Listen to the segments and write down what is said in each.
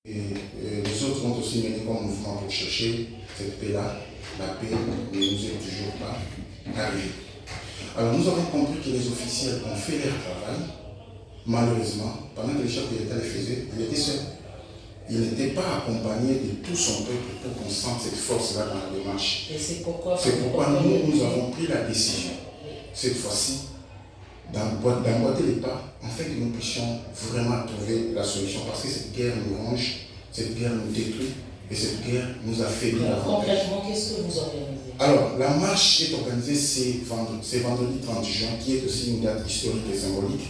Et les autres vont aussi mener comme mouvement pour chercher cette paix-là. La paix ne nous est toujours pas arrivée. Alors nous avons compris que les officiels ont fait leur travail. Malheureusement, pendant que le chef de l'État le faisait, il était seul. Il n'était pas accompagné de tout son peuple pour qu'on sente cette force-là dans la démarche. Et c'est pourquoi nous avons pris la décision, cette fois-ci, d'emboîter les pas, afin que nous puissions vraiment trouver la solution. Parce que cette guerre nous ronge, cette guerre nous détruit, et cette guerre nous affaiblit. Concrètement, qu'est-ce que vous organisez? Alors, la marche est organisée, c'est vendredi 30 juin, qui est aussi une date historique et symbolique.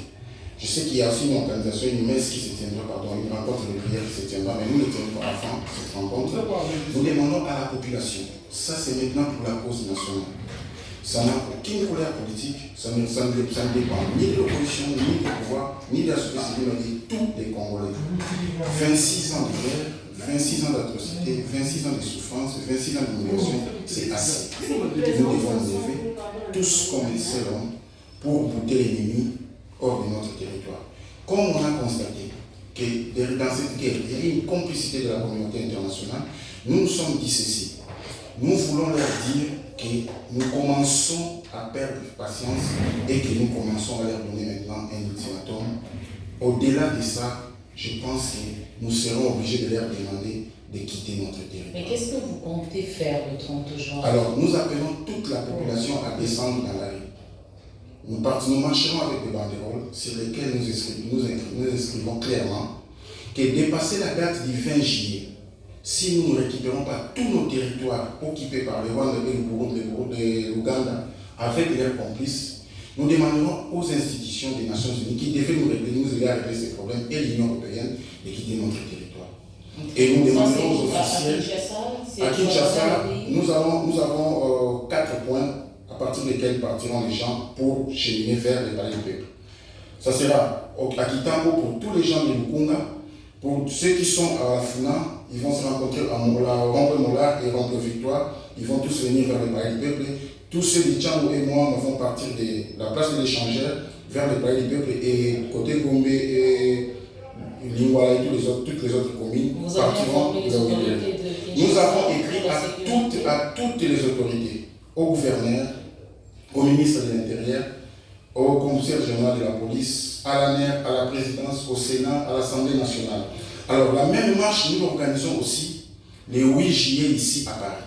Je sais qu'il y a aussi une organisation, une messe qui se tiendra, une rencontre de prière qui se tiendra, mais nous ne tenons pas avant cette rencontre. Nous demandons à la population, ça c'est maintenant pour la cause nationale. Ça n'a aucune couleur politique, ça ne dépend ni de l'opposition, ni du pouvoir, ni de la société civile, mais de tous les Congolais. 26 ans de guerre, 26 ans d'atrocité, 26 ans de souffrance, 26 ans d'immigration, c'est assez. Nous devons nous lever, tous comme un seul homme, pour bouter l'ennemi hors de notre territoire. Comme on a constaté que dans cette guerre, il y a une complicité de la communauté internationale, nous nous sommes dit ceci. Nous voulons leur dire que nous commençons à perdre patience et que nous commençons à leur donner maintenant un ultimatum. Au-delà de ça, je pense que nous serons obligés de leur demander de quitter notre territoire. Mais qu'est-ce que vous comptez faire le 30 juin? Alors, nous appelons toute la population à descendre dans la rue. Nous marcherons avec des banderoles sur lesquelles nous inscrivons clairement que dépasser la date du 20 juillet, si nous ne récupérons pas tous nos territoires occupés par les Rwandais et l'Ouganda avec leurs complices, nous demanderons aux institutions des Nations Unies qui devaient nous aider à régler ces problèmes et l'Union européenne de quitter notre territoire. Et nous demanderons aux officiels. À Kinshasa, nous avons 4 points à partir desquels partiront les gens pour cheminer vers les palais du peuple. Ça sera à Kitambo pour tous les gens de Lukunga. Pour ceux qui sont à Funa, ils vont se rencontrer à Rompe-Mola et Rompe-Victoire. Ils vont tous venir vers les palais du peuple. Tous ceux de Tchango et moi, nous vont partir de la place de l'échangeur vers les palais du peuple. Et côté Gombe et Lingwala et toutes les autres communes partiront vers le peuple. Nous avons écrit à toutes les autorités, au gouverneur, au ministre de l'Intérieur, au commissaire général de la police, à la maire, à la présidence, au Sénat, à l'Assemblée nationale. Alors, la même marche, nous organisons aussi le 8 juillet ici à Paris.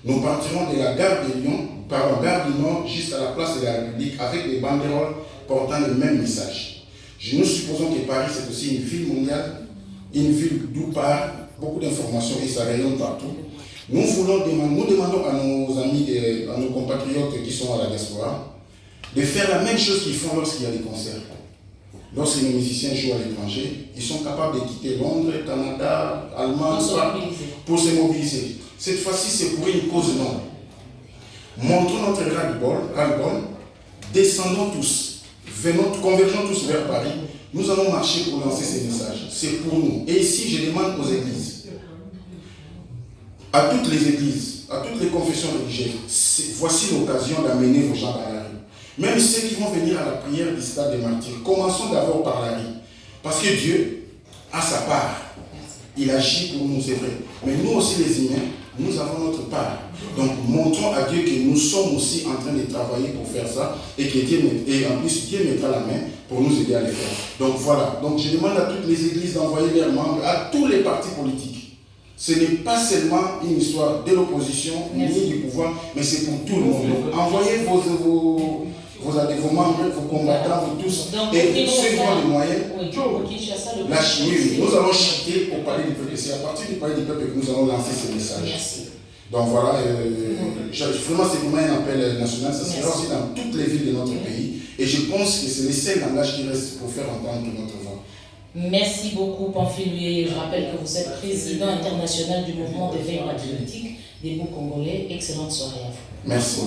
Nous partirons de la gare de Lyon, gare du Nord, jusqu'à la place de la République avec des banderoles portant le même message. Nous supposons que Paris, c'est aussi une ville mondiale, une ville d'où part beaucoup d'informations et ça rayonne partout. Nous demandons à nos amis, à nos compatriotes qui sont à la diaspora, de faire la même chose qu'ils font lorsqu'il y a des concerts. Lorsque les musiciens jouent à l'étranger, ils sont capables de quitter Londres, Canada, Allemagne, pour se mobiliser. Cette fois-ci, c'est pour une cause noble. Montrons notre ras-le-bol, descendons tous, convergeons tous vers Paris. Nous allons marcher pour lancer ces messages. C'est pour nous. Et ici, je demande aux églises, à toutes les églises, à toutes les confessions religieuses, voici l'occasion d'amener vos gens dans la rue. Même ceux qui vont venir à la prière du stade des martyrs, commençons d'abord par la rue. Parce que Dieu a sa part. Il agit pour nous, c'est vrai. Mais nous aussi les humains, nous avons notre part. Donc montrons à Dieu que nous sommes aussi en train de travailler pour faire ça et que en plus Dieu mettra la main pour nous aider à le faire. Donc voilà. Donc je demande à toutes les églises d'envoyer leurs membres, à tous les partis politiques. Ce n'est pas seulement une histoire de l'opposition ni du pouvoir, mais c'est pour tout le monde. Donc, envoyez vos membres, vos combattants, vous tous, et ceux qui ont les moyens, nous allons chuter au palais du peuple. C'est à partir du palais du peuple que nous allons lancer ce message. Donc voilà, vraiment c'est vraiment un appel national, ça sera aussi dans toutes les villes de notre pays. Et je pense que c'est le seul langage qui reste pour faire entendre notre voix. Merci beaucoup, Pamphile. Je rappelle que vous êtes président international du mouvement d'éveil patriotique des Congolais. Excellente soirée à vous. Merci.